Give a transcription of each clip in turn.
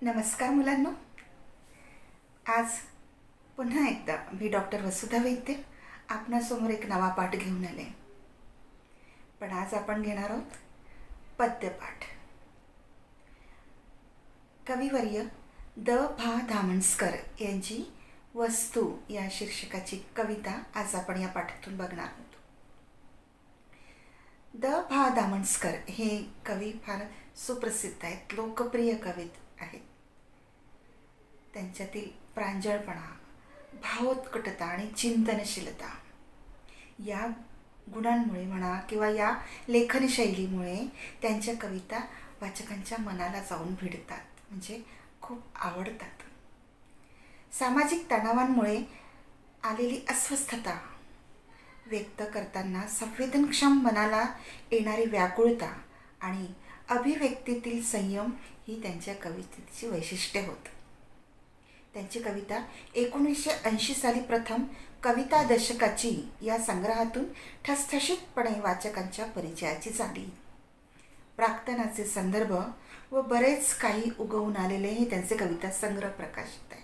नमस्कार मुलांनो. आज पुन्हा एकदा मी डॉक्टर वसुधा वैद्य आपणासमोर एक नवा पाठ घेऊन आले. पण आज आपण घेणार आहोत पद्यपाठ. कविवर्य द भा धामणस्कर यांची वस्तू या शीर्षकाची कविता आज आपण या पाठातून बघणार आहोत. द भा धामणस्कर हे कवी फार सुप्रसिद्ध आहेत, लोकप्रिय कवी आहेत. त्यांच्यातील प्रांजळपणा, भावोत्कटता आणि चिंतनशीलता या गुणांमुळे म्हणा किंवा या लेखनशैलीमुळे त्यांच्या कविता वाचकांच्या मनाला जाऊन भिडतात, म्हणजे खूप आवडतात. सामाजिक तणावांमुळे आलेली अस्वस्थता व्यक्त करताना संवेदनक्षम मनाला येणारी व्याकुळता आणि अभिव्यक्तीतील संयम ही त्यांच्या कवितेची वैशिष्ट्ये होत. त्यांची कविता 1980 साली प्रथम कविता दशकाची या संग्रहातून ठसठशीतपणे वाचकांच्या परिचयाची झाली. प्राक्तनाचे संदर्भ व बरेच काही उगवून आलेले हे त्यांचे कविता संग्रह प्रकाशित आहे.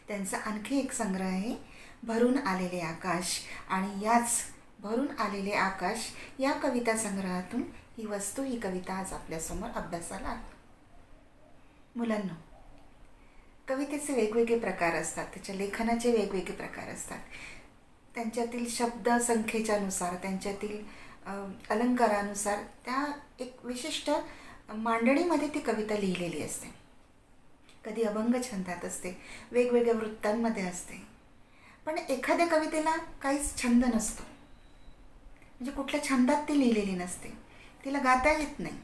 त्यांचा आणखी एक संग्रह आहे भरून आलेले आकाश, आणि याच भरून आलेले आकाश या कविता संग्रहातून ही वस्तू, ही कविता आज आपल्यासमोर अभ्यासाला आहे. मुलांनो, कवितेचे वेगवेगळे प्रकार असतात, त्याच्या लेखनाचे वेगवेगळे प्रकार असतात. त्यांच्यातील शब्दसंख्येच्या नुसार, त्यांच्यातील अलंकारानुसार त्या एक विशिष्ट मांडणीमध्ये ती कविता लिहिलेली असते. कधी अभंग छंदात असते, वेगवेगळ्या वृत्तांमध्ये असते. पण एखाद्या कवितेला काहीच छंद नसतो, म्हणजे कुठल्या छंदात ती लिहिलेली नसते, तिला गाता येत नाही.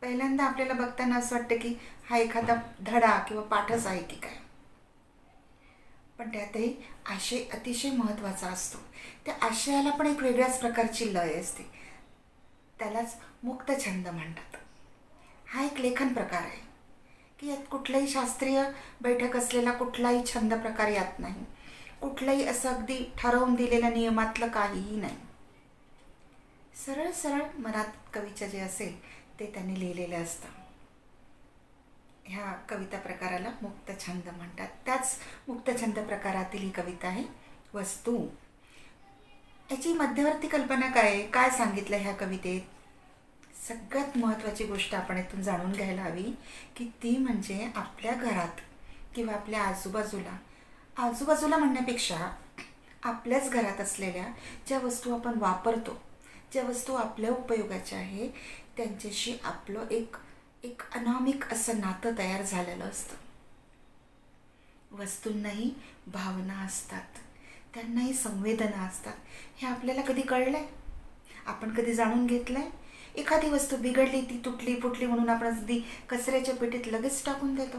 पहिल्यांदा आपल्याला बघताना असं वाटतं की हा एखादा धडा किंवा पाठच आहे की काय. पण त्यातही आशय अतिशय महत्त्वाचा असतो. त्या आशयाला पण एक वेगळ्याच प्रकारची लय असते, त्यालाच मुक्त छंद म्हणतात. हा एक लेखन प्रकार आहे की यात कुठलाही शास्त्रीय बैठक असलेला कुठलाही छंद प्रकार यात नाही, कुठलंही असं अगदी ठरवून दिलेल्या नियमातलं काहीही नाही. सरळ सरळ मनात कवीच्या जे असेल ते त्यांनी लिहिलेलं असतं. ह्या कविता प्रकाराला मुक्तछंद म्हणतात. त्याच मुक्तछंद प्रकारातील ही कविता आहे वस्तू. याची मध्यवर्ती कल्पना काय आहे, काय सांगितलं ह्या कवितेत? सगळ्यात महत्त्वाची गोष्ट आपण इथून जाणून घ्यायला हवी की ती म्हणजे आपल्या घरात किंवा आपल्या आजूबाजूला म्हणण्यापेक्षा आपल्याच घरात असलेल्या ज्या वस्तू आपण वापरतो, ज्या वस्तू आपल्या उपयोगाच्या आहे, त्यांच्याशी आपलं एक अनामिक असं नातं तयार झालेलं असतं. वस्तूंनाही भावना असतात, त्यांनाही संवेदना असतात. हे आपल्याला कधी कळलंय? आपण कधी जाणून घेतलंय? एखादी वस्तू बिघडली, ती तुटली फुटली म्हणून आपण अगदी कचऱ्याच्या पेटीत लगेच टाकून देतो,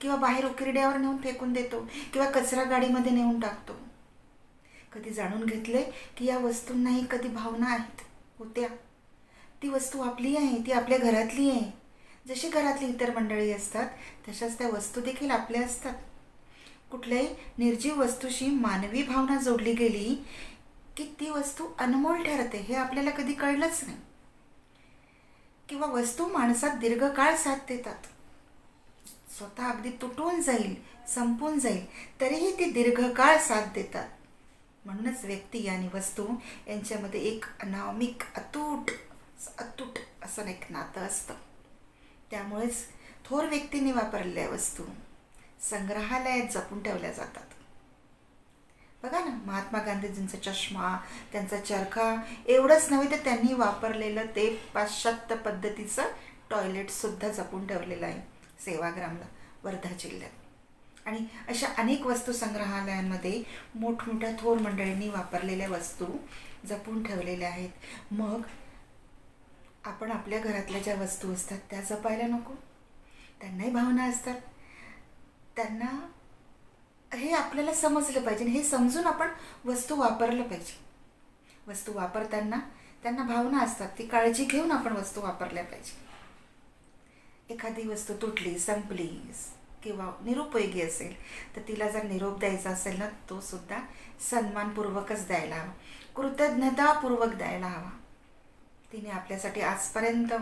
किंवा बाहेर उकिरड्यावर नेऊन फेकून देतो, किंवा कचरा गाडीमध्ये नेऊन टाकतो. कधी जाणून घेतले की या वस्तूंनाही कधी भावना आहेत, होत्या. ती वस्तू आपली आहे, ती आपल्या घरातली आहे. जशी घरातली इतर मंडळी असतात तशाच त्या वस्तू देखील आपल्या असतात. कुठल्याही निर्जीव वस्तूशी मानवी भावना जोडली गेली की ती वस्तू अनमोल ठरते, हे आपल्याला कधी कळलंच नाही. किंवा वस्तू माणसात दीर्घकाळ साथ देतात. स्वतः अगदी तुटून जाईल, संपून जाईल, तरीही ती दीर्घकाळ साथ देतात. म्हणूनच व्यक्ती आणि वस्तू यांच्यामध्ये एक अनामिक अतूट असं एक नातं असतं. त्यामुळेच थोर व्यक्तींनी वापरलेल्या वस्तू संग्रहालयात जपून ठेवल्या जातात. बघा ना, महात्मा गांधीजींचा चष्मा, त्यांचा चरखा, एवढंच नव्हे तर त्यांनी वापरलेलं ते पाश्चात्य पद्धतीचं टॉयलेटसुद्धा जपून ठेवलेलं आहे सेवाग्रामला, वर्धा जिल्ह्यात. आणि अशा अनेक वस्तू संग्रहालयांमध्ये मोठमोठ्या थोर मंडळींनी वापरलेल्या वस्तू जपून ठेवलेल्या आहेत. मग आपण आपल्या घरातल्या ज्या वस्तू असतात त्या जपायला नको? त्यांनाही भावना असतात. त्यांना हे आपल्याला समजलं पाहिजे, हे समजून आपण वस्तू वापरलं पाहिजे. वस्तू वापरताना त्यांना भावना असतात, ती काळजी घेऊन आपण वस्तू वापरल्या पाहिजे. एखादी वस्तू तुटली, संपली किंवा निरुपयोगी असेल तर तिला जर निरोप द्यायचा असेल ना, तो सुद्धा सन्मानपूर्वकच द्यायला हवा, कृतज्ञतापूर्वक द्यायला हवा. तिने आपल्यासाठी आजपर्यंत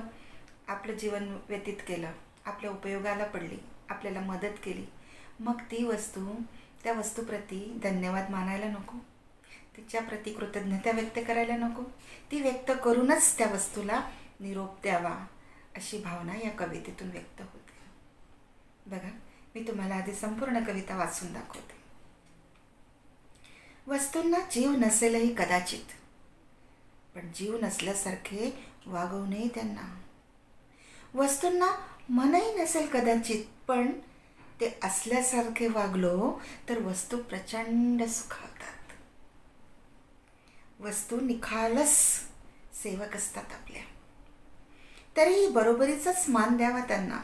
आपलं जीवन व्यतीत केलं, आपल्या उपयोगाला पडली, आपल्याला मदत केली, मग ती वस्तू, त्या वस्तूप्रती धन्यवाद मानायला नको, तिच्याप्रती कृतज्ञता व्यक्त करायला नको, ती व्यक्त करूनच त्या वस्तूला निरोप द्यावा, अशी भावना या कवितेतून व्यक्त होते. बघा, मी तुम्हाला आधी संपूर्ण कविता वाचून दाखवते. वस्तूंना जीव नसेलही कदाचित, पण जीव नसल्यासारखे वागवू नये त्यांना. वस्तूंना मनही नसेल कदाचित, पण ते असल्यासारखे वागलो तर वस्तू प्रचंड सुखावतात. वस्तू निखालस सेवक असतात आपल्या, तरीही बरोबरीचाच मान द्यावा त्यांना.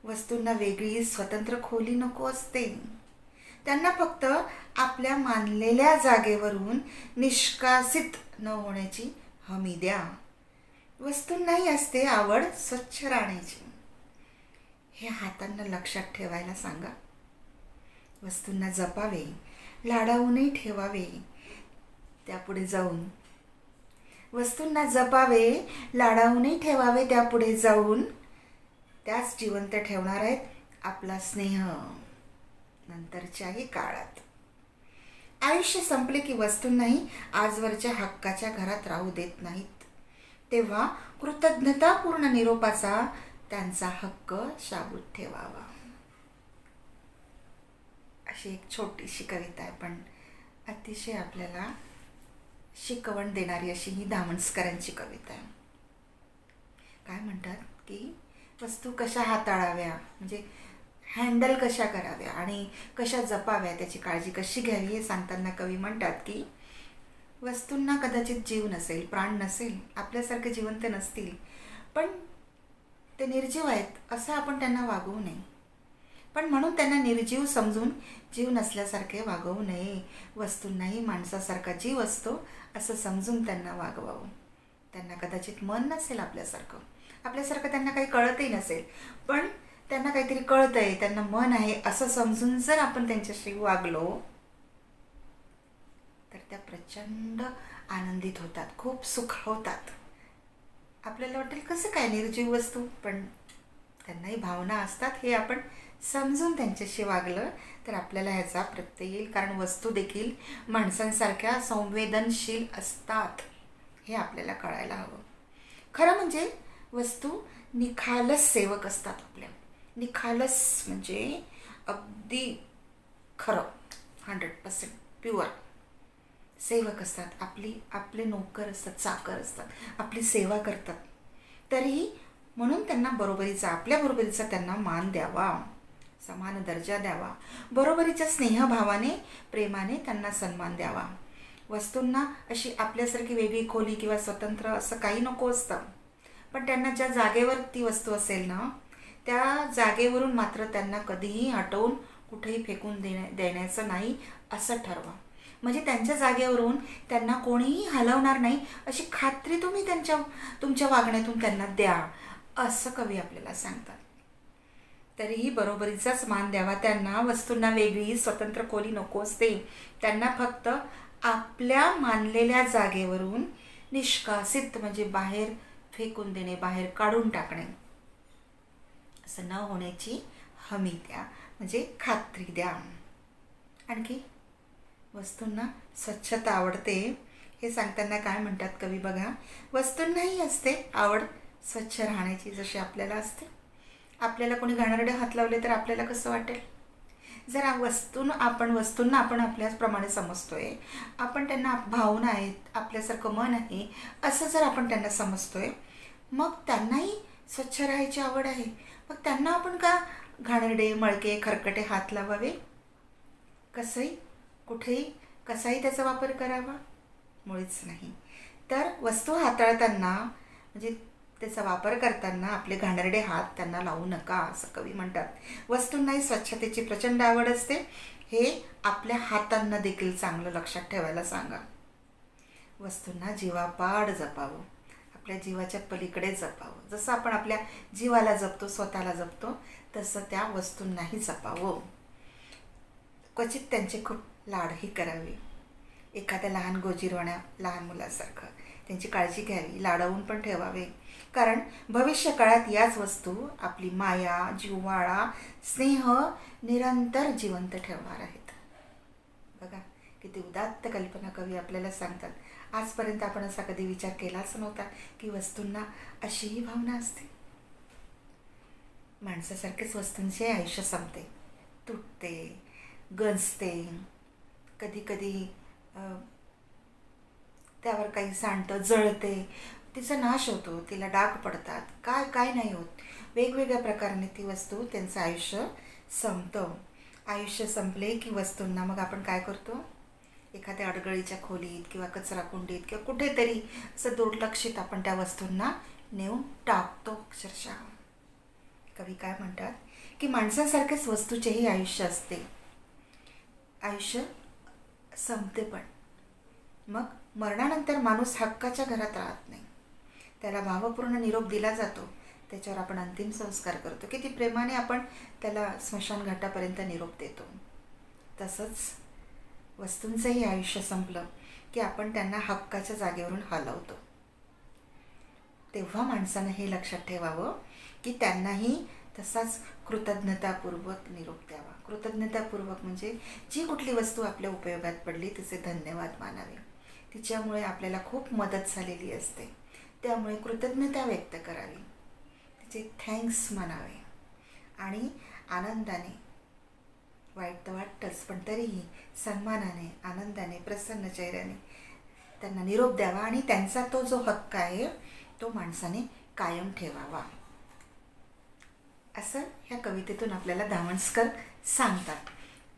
वस्तूंना वेगळी स्वतंत्र खोली नको असते, त्यांना फक्त आपल्या मानलेल्या जागेवरून निष्कासित न होण्याची हमी द्या. वस्तूंनाही असते आवड स्वच्छ राहण्याची, हे हातांना लक्षात ठेवायला सांगा. वस्तूंना जपावे, लाडावूनही ठेवावे त्यापुढे जाऊन. वस्तूंना जपावे, लाडावूनही ठेवावे त्यापुढे जाऊन. त्याच जिवंत ठेवणार आहेत आपला स्नेह नंतरच्याही काळात. आयुष्य संपले की वस्तूंनाही आजवरच्या हक्काच्या घरात राहू देत नाहीत, तेव्हा कृतज्ञतापूर्ण निरोपाचा त्यांचा हक्क शाबूत ठेवावा. अशी एक छोटीशी कविता आहे, पण अतिशय आपल्याला शिकवण देणारी अशी ही दामनस्करांची कविता आहे. काय म्हणतात की वस्तू कशा हाताळाव्या, म्हणजे हँडल कशा कराव्या आणि कशा जपाव्या, त्याची काळजी कशी घ्यावी हे सांगताना कवी म्हणतात की वस्तूंना कदाचित जीव नसेल, प्राण नसेल, आपल्यासारखे जिवंत नसतील, पण ते निर्जीव आहेत असं आपण त्यांना वागवू नये. पण म्हणून त्यांना निर्जीव समजून जीव नसल्यासारखे वागवू नये. वस्तूंनाही माणसासारखा जीव असतो असं समजून त्यांना वागवावं. त्यांना कदाचित मन नसेल आपल्यासारखं त्यांना काही कळतही नसेल, पण त्यांना काहीतरी कळतंय, त्यांना मन आहे असं समजून जर आपण त्यांच्याशी वागलो तर त्या प्रचंड आनंदित होतात, खूप सुखावतात. आपल्याला वाटेल कसं काय निर्जीव वस्तू, पण त्यांनाही भावना असतात हे आपण समजून त्यांच्याशी वागलं तर आपल्याला ह्याचा प्रत्यय येईल. कारण वस्तू देखील माणसांसारख्या संवेदनशील असतात हे आपल्याला कळायला हवं. खरं म्हणजे वस्तू निखालस सेवक असतात आपल्या. निखालस म्हणजे अगदी खरं, 100% प्युअर सेवक असतात. आपले नोकर असतात, चाकर असतात, आपली सेवा करतात. तरीही म्हणून त्यांना आपल्या बरोबरीचा त्यांना मान द्यावा, समान दर्जा द्यावा, बरोबरीच्या स्नेहभावाने प्रेमाने त्यांना सन्मान द्यावा. वस्तूंना अशी आपल्यासारखी वेगळी खोली किंवा स्वतंत्र असं काही नको असतं, पण त्यांना ज्या जागेवर ती वस्तू असेल ना त्या जागेवरून मात्र त्यांना कधीही हटवून कुठेही फेकून देण्याचं नाही असं ठरवा. म्हणजे त्यांच्या जागेवरून त्यांना कोणीही हलवणार नाही अशी खात्री तुम्ही तुमच्या वागण्यातून त्यांना द्या, असं कवी आपल्याला सांगतात. तरीही बरोबरीचाच मान द्यावा त्यांना. वस्तूंना वेगळी स्वतंत्र खोली नको असते, त्यांना फक्त आपल्या मानलेल्या जागेवरून निष्कासित म्हणजे बाहेर फेकून देणे, बाहेर काढून टाकणे असं न होण्याची हमी द्या, म्हणजे खात्री द्या. आणखी वस्तूंना स्वच्छता आवडते हे सांगताना काय म्हणतात कवी बघा. वस्तूंनाही असते आवड स्वच्छ राहण्याची, जशी आपल्याला असते. आपल्याला कोणी घाणेरडे हात लावले तर आपल्याला कसं वाटेल. जर वस्तूंना आपण आपल्याचप्रमाणे समजतोय, आपण त्यांना भावना आहेत, आपल्यासारखं मन आहे असं जर आपण त्यांना समजतोय, मग त्यांनाही स्वच्छ राहायची आवड आहे, मग त्यांना आपण का घाणेरडे मळके खरकटे हात लावावे. कसंही कुठेही कसाही त्याचा वापर करावा, मुळीच नाही. तर वस्तू हाताळताना म्हणजे त्याचा वापर करताना आपले घाणेरडे हात त्यांना लावू नका असं कवी म्हणतात. वस्तूंनाही स्वच्छतेची प्रचंड आवड असते हे आपल्या हातांना देखील चांगलं लक्षात ठेवायला सांगा. वस्तूंना जीवापाड जपावं, आपल्या जीवाच्या पलीकडे जपावं. जसं आपण आपल्या जीवाला जपतो, स्वतःला जपतो, तसं त्या वस्तूंनाही जपावं. क्वचित त्यांचे खूप लाडही करावे, एखाद्या लहान गोजीरवाण्या लहान मुलासारखं त्यांची काळजी घ्यावी, लाडवून पण ठेवावे. कारण भविष्य काळात याच वस्तू आपली माया, जिव्हाळा, स्नेह निरंतर जिवंत ठेवणार आहेत. बघा किती उदात्त कल्पना कवी आपल्याला सांगतात. आजपर्यंत आपण असा कधी विचार केलाच नव्हता की वस्तूंना अशीही भावना असते. माणसासारखेच वस्तूंचे आयुष्य संपते, तुटते, गंजते, कधी कधी त्यावर काही सांडतं, जळते, तिचा नाश होतो, तिला डाग पडतात, काय काय नाही होत. वेगवेगळ्या प्रकाराने ती वस्तू त्यांचं आयुष्य संपतं. आयुष्य संपले की वस्तूंना मग आपण काय करतो, एखाद्या अडगळीच्या खोलीत किंवा कचरा कुंडीत किंवा कुठेतरी असं दुर्लक्षित आपण त्या वस्तूंना नेऊन टाकतो अक्षरशः. कवी काय म्हणतात की माणसासारखेच वस्तूचेही आयुष्य असते. आयुष्य संपते पण मग मरणानंतर माणूस हक्काच्या घरात राहत नाही. त्याला भावपूर्ण निरोप दिला जातो, त्याच्यावर आपण अंतिम संस्कार करतो, किती प्रेमाने आपण त्याला स्मशानघाटापर्यंत निरोप देतो. तसंच वस्तूंचंही आयुष्य संपलं की आपण त्यांना हक्काच्या जागेवरून हलवतो. तेव्हा माणसानं हे लक्षात ठेवावं की त्यांनाही तसाच कृतज्ञतापूर्वक निरोप द्यावा. कृतज्ञतापूर्वक म्हणजे जी कुठली वस्तू आपल्या उपयोगात पडली तिचे धन्यवाद मानावे. तिच्यामुळे आपल्याला खूप मदत झालेली असते, त्यामुळे कृतज्ञता व्यक्त करावी, तिचे थँक्स म्हणावे आणि आनंदाने, वाईट तर वाटतंच पण तरीही सन्मानाने, आनंदाने, प्रसन्न चेहऱ्याने त्यांना निरोप द्यावा आणि त्यांचा तो जो हक्क आहे तो माणसाने कायम ठेवावा. असं ह्या कवितेतून आपल्याला दामणकर सांगतात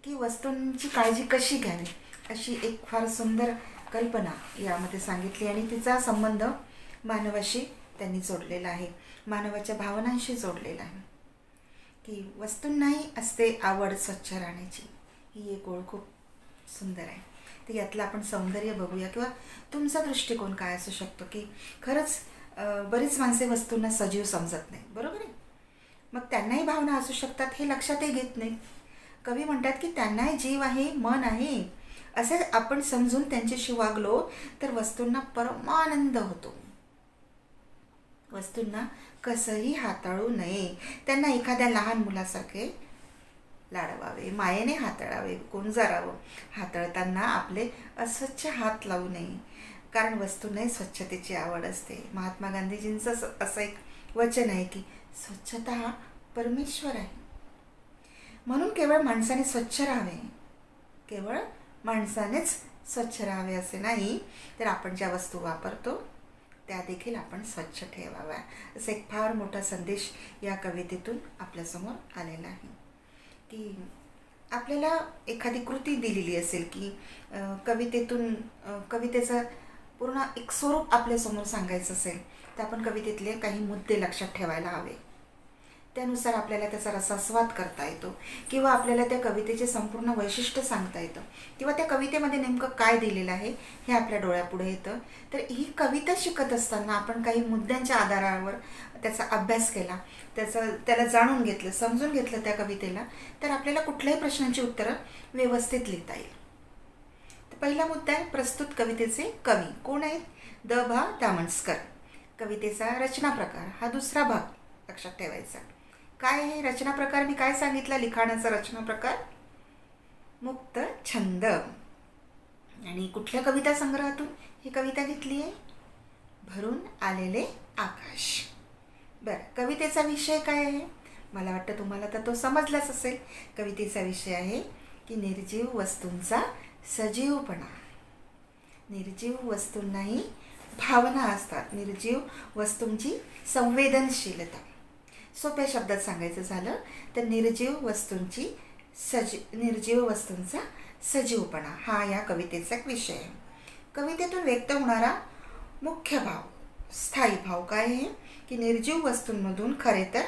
की वस्तूंची काळजी कशी घ्यावी, अशी एक फार सुंदर कल्पना यामध्ये सांगितली आणि तिचा संबंध मानवाशी त्यांनी जोडलेला आहे, मानवाच्या भावनांशी जोडलेला आहे. की वस्तूंनाही असते आवड स्वच्छ राहण्याची, ही एक ओळ खूप सुंदर आहे. तर यातलं आपण सौंदर्य बघूया किंवा तुमचा दृष्टिकोन काय असू शकतो की खरंच बरीच माणसे वस्तूंना सजीव समजत नाही, बरोबर आहे. मग त्यांनाही भावना असू शकतात, हे लक्षातही घेत नाही. कवी म्हणतात की त्यांनाही जीव आहे, मन आहे, असे आपण समजून त्यांच्याशी वागलो तर वस्तूंना परमानंद होतो. वस्तूंना कसंही हाताळू नये, त्यांना एखाद्या लहान मुलासारखे लाडवावे, मायेने हाताळावे, गुंजारावं. हाताळताना आपले अस्वच्छ हात लावू नये, कारण वस्तूंनाही स्वच्छतेची आवड असते. महात्मा गांधीजींचं असं एक वचन आहे की स्वच्छता हा परमेश्वर आहे. म्हणून केवळ माणसाने स्वच्छ राहावे, केवळ माणसानेच स्वच्छ राहावे असे नाही, तर आपण ज्या वस्तू वापरतो त्या देखील आपण स्वच्छ ठेवाव्या. असा एक फार मोठा संदेश या कवितेतून आपल्यासमोर आलेला आहे. की आपल्याला एखादी कृती दिलेली असेल की कवितेतून कवितेचं पूर्ण एक स्वरूप आपल्यासमोर सांगायचं असेल तर आपण कवितेतले काही मुद्दे लक्षात ठेवायला हवे. त्यानुसार आपल्याला त्याचा रसास्वाद करता येतो किंवा आपल्याला त्या कवितेचे संपूर्ण वैशिष्ट्य सांगता येतं किंवा त्या कवितेमध्ये नेमकं काय दिलेलं आहे हे आपल्या डोळ्यापुढे येतं. तर ही कविता शिकत असताना आपण काही मुद्द्यांच्या आधारावर त्याचा अभ्यास केला, त्याला जाणून घेतलं, समजून घेतलं त्या कवितेला, तर आपल्याला कुठल्याही प्रश्नांची उत्तरं व्यवस्थित लिहिता येईल. तर पहिला मुद्दा आहे प्रस्तुत कवितेचे कवी कोण आहेत, द.भा. दामणकर. कवितेचा रचना प्रकार हा दुसरा भाग लक्षात ठेवायचा. काय आहे रचना प्रकार, मी काय सांगितलं, लिखाणाचा रचना प्रकार मुक्त छंद. आणि कुठल्या कविता संग्रहातून ही कविता घेतली आहे, भरून आलेले आकाश. बरं, कवितेचा विषय काय आहे, मला वाटतं तुम्हाला तर तो समजलाच असेल. कवितेचा विषय आहे की निर्जीव वस्तूंचा सजीवपणा. निर्जीव वस्तूंनाही भावना असतात, निर्जीव वस्तूंची संवेदनशीलता. सोप्या शब्दात सांगायचं झालं तर निर्जीव वस्तूंचा सजीवपणा हा या कवितेचा एक विषय आहे. कवितेतून व्यक्त होणारा मुख्य भाव, स्थायी भाव काय आहे की निर्जीव वस्तूंमधून खरे तर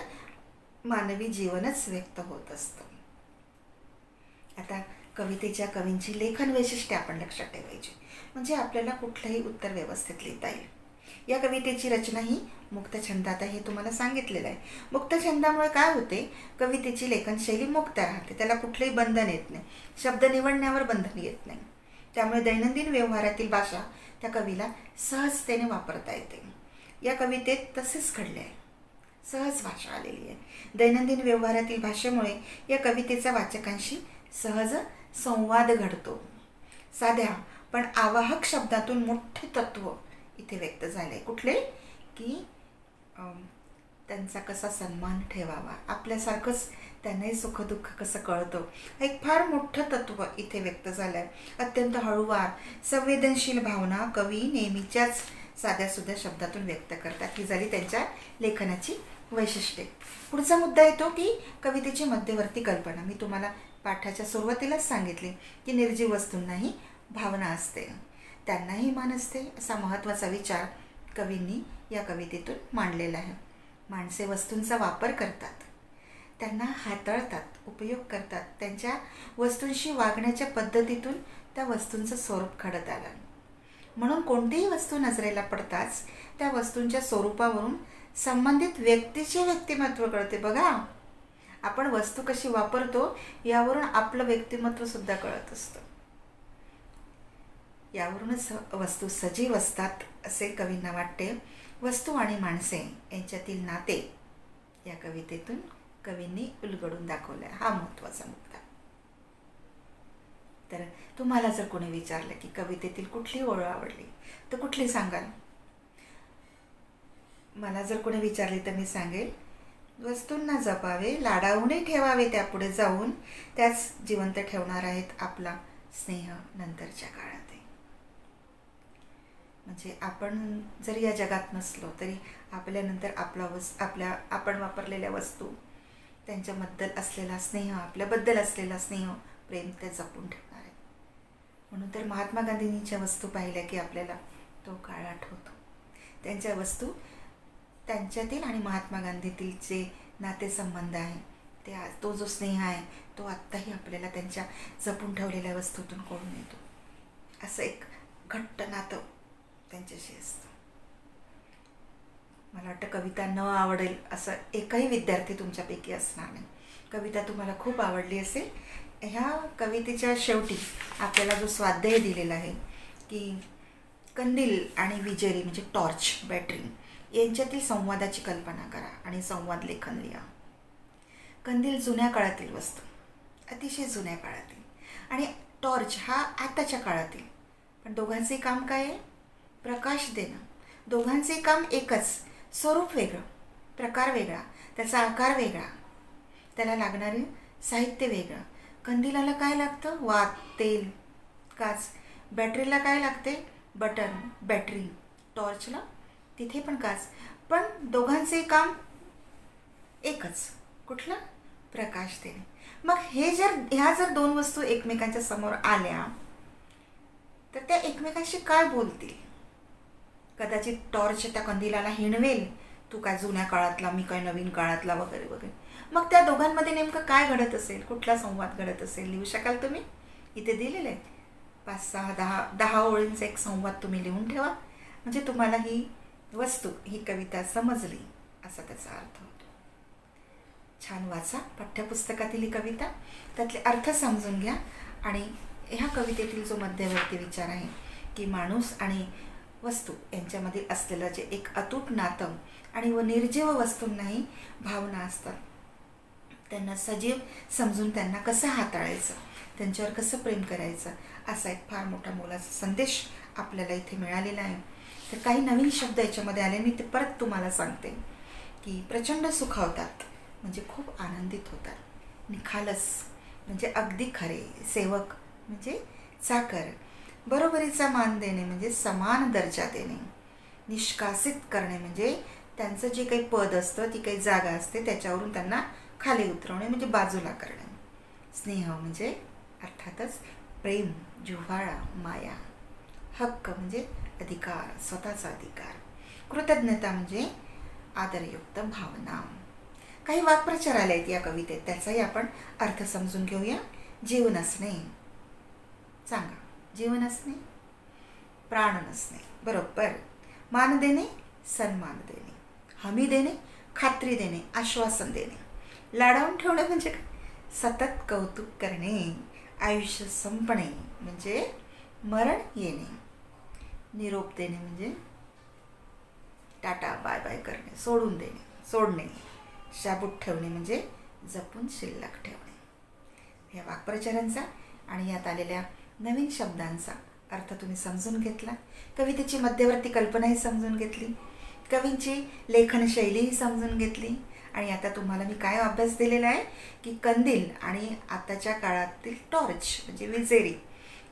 मानवी जीवनच व्यक्त होत असतं. आता कवितेच्या कवींची लेखन वैशिष्ट्ये आपण लक्षात ठेवायची, म्हणजे आपल्याला कुठलंही उत्तर व्यवस्थित लिहिता येईल. या कवितेची रचना ही मुक्तछंदात आहे, हे तुम्हाला सांगितलेलं आहे. मुक्तछंदामुळे काय होते, कवितेची लेखनशैली मुक्त राहते, त्याला कुठलंही बंधन येत नाही, शब्द निवडण्यावर बंधन येत नाही. त्यामुळे दैनंदिन व्यवहारातील भाषा त्या कवीला सहजतेने वापरता येते. या कवितेत तसेच घडले आहे. सहज भाषा आलेली आहे. दैनंदिन व्यवहारातील भाषेमुळे या कवितेचा वाचकांशी सहज संवाद घडतो. साध्या पण आवाहक शब्दातून मोठे तत्व इथे व्यक्त झाले. कुठले? की त्यांचा कसा सन्मान ठेवावा, आपल्यासारखंच त्यांनाही सुखदुःख कसं कळतं, एक फार मोठं तत्व इथे व्यक्त झालं आहे. अत्यंत हळूवार संवेदनशील भावना कवी नेहमीच्याच साध्यासुध्या शब्दातून व्यक्त करतात. ही झाली त्यांच्या लेखनाची वैशिष्ट्ये. पुढचा मुद्दा येतो की कवितेची मध्यवर्ती कल्पना. मी तुम्हाला पाठाच्या सुरुवातीलाच सांगितले की निर्जीव वस्तूंनाही भावना असते, त्यांनाही मन असते, असा महत्त्वाचा विचार कवींनी या कवितेतून मांडलेला आहे. माणसे वस्तूंचा वापर करतात, त्यांना हाताळतात, उपयोग करतात. त्यांच्या वस्तूंशी वागण्याच्या पद्धतीतून त्या वस्तूंचं स्वरूप घडत आलं. म्हणून कोणतीही वस्तू नजरेला पडताच त्या वस्तूंच्या स्वरूपावरून संबंधित व्यक्तीचे व्यक्तिमत्व कळते. बघा, आपण वस्तू कशी वापरतो यावरून आपलं व्यक्तिमत्व सुद्धा कळत असतं. यावरूनच वस्तू सजीव असतात असे कवींना वाटते. वस्तू आणि माणसे यांच्यातील नाते या कवितेतून कवींनी उलगडून दाखवलं आहे. हा महत्त्वाचा मुद्दा. तर तुम्हाला जर कोणी विचारलं की कवितेतील कुठली ओळ आवडली तर कुठली सांगाल? मला जर कोणी विचारले तर मी सांगेल, वस्तूंना जपावे, लाडावूनही ठेवावे, त्यापुढे जाऊन त्याच जिवंत ठेवणार आहेत आपला स्नेह नंतरच्या काळात. म्हणजे आपण जरी या जगात नसलो तरी आपल्यानंतर आपण वापरलेल्या वस्तू, त्यांच्याबद्दल असलेला स्नेह, आपल्याबद्दल असलेला स्नेह, प्रेम ते जपून ठेवणार आहे. म्हणून तर महात्मा गांधींच्या वस्तू पाहिल्या की आपल्याला तो काळ आठवतो. त्यांच्या वस्तू, त्यांच्यातील आणि महात्मा गांधीतील जे नातेसंबंध आहे, तो जो स्नेह आहे तो आत्ताही आपल्याला त्यांच्या जपून ठेवलेल्या वस्तूतून कळून येतो. असं एक घट्ट नातं त्यांच्याशी असतं. मला वाटतं कविता न आवडेल असं एकही विद्यार्थी तुमच्यापैकी असणार नाही. कविता तुम्हाला खूप आवडली असेल. ह्या कवितेच्या शेवटी आपल्याला जो स्वाध्याय दिलेला आहे की कंदील आणि विजेरी म्हणजे टॉर्च, बॅटरी यांच्यातील संवादाची कल्पना करा आणि संवाद लेखन लिहा. कंदील जुन्या काळातील वस्तू, अतिशय जुन्या काळातील, आणि टॉर्च हा आताच्या काळातील. पण दोघांचे काम काय आहे? प्रकाश देणं. दोघांचे काम एकच, स्वरूप वेगळं, प्रकार वेगळा, त्याचा आकार वेगळा, त्याला लागणारे साहित्य वेगळं. कंदिलाला काय लागतं? वात, तेल, काच. बॅटरीला काय लागते? Button, battery. टॉर्चला तिथे पण काच. पण दोघांचे काम एकच, कुठलं? प्रकाश देणे. मग ह्या जर दोन वस्तू एकमेकांच्या समोर आल्या तर त्या एकमेकांशी काय बोलतील? कदाचित टॉर्च त्या कंदिलाला हिणवेल, तू काय जुन्या काळातला, मी काय नवीन काळातला, वगैरे वगैरे. मग त्या दोघांमध्ये नेमकं काय घडत असेल, कुठला संवाद घडत असेल? लिहू शकाल तुम्ही? इथे दिलेले आहेत 5, 6, 10 ओळींचा एक संवाद तुम्ही लिहून ठेवा. म्हणजे तुम्हाला ही वस्तू, ही कविता समजली असा त्याचा अर्थ होतो. छान वाचा पाठ्यपुस्तकातील ही कविता, त्यातले अर्थ समजून घ्या. आणि ह्या कवितेतील जो मध्यवर्ती विचार आहे की माणूस आणि वस्तू यांच्यामध्ये असलेलं जे एक अतूट नातं आणि निर्जीव वस्तूंनाही भावना असतात, त्यांना सजीव समजून त्यांना कसं हाताळायचं, त्यांच्यावर कसं प्रेम करायचं, असा एक फार मोठा मोलाचा संदेश आपल्याला इथे मिळालेला आहे. तर काही नवीन शब्द याच्यामध्ये आले, मी ते परत तुम्हाला सांगते की प्रचंड सुखावतात म्हणजे खूप आनंदित होतात. निखालस म्हणजे अगदी खरे, सेवक म्हणजे चाकर, बरोबरीचा मान देणे म्हणजे समान दर्जा देणे, निष्कासित करणे म्हणजे त्यांचं जे काही पद असतं, ती काही जागा असते त्याच्यावरून त्यांना खाली उतरवणे म्हणजे बाजूला करणे. स्नेह म्हणजे अर्थातच प्रेम, जिव्हाळा, माया. हक्क म्हणजे अधिकार, स्वतःचा अधिकार. कृतज्ञता म्हणजे आदरयुक्त भावना. काही वाक्प्रचार आले आहेत या कवितेत, त्याचाही आपण अर्थ समजून घेऊया. जीवन असणे, सांगा. जीवन असणे, प्राण नसणे, बरोबर. मान देणे, सन्मान देणे, हमी देणे, खात्री देणे, आश्वासन देणे. लाडावून ठेवणे म्हणजे सतत कौतुक करणे. आयुष्य संपणे म्हणजे मरण येणे. निरोप देणे म्हणजे टाटा बाय बाय करणे, सोडून देणे, सोडणे. शाबूत ठेवणे म्हणजे जपून शिल्लक ठेवणे. या वाक्प्रचारांचा आणि यात आलेल्या नवीन शब्दांचा अर्थ तुम्ही समजून घेतला. कवितेची मध्यवर्ती कल्पनाही समजून घेतली, कवींची लेखनशैलीही समजून घेतली. आणि आता तुम्हाला मी काय अभ्यास दिलेला आहे की कंदील आणि आताच्या काळातील टॉर्च म्हणजे विजेरी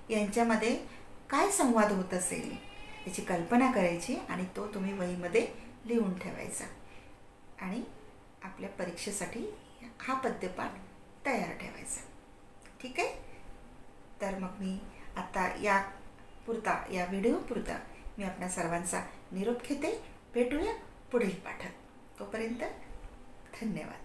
यांच्यामध्ये काय संवाद होत असेल याची कल्पना करायची आणि तो तुम्ही वहीमध्ये लिहून ठेवायचा आणि आपल्या परीक्षेसाठी हा पद्यपाठ तयार ठेवायचा. ठीक आहे. तर मग मी आता या व्हिडिओ पुरता मी आपल्या सर्वांचा निरोप घेते. भेटूया पुढील पाठात. तोपर्यंत धन्यवाद.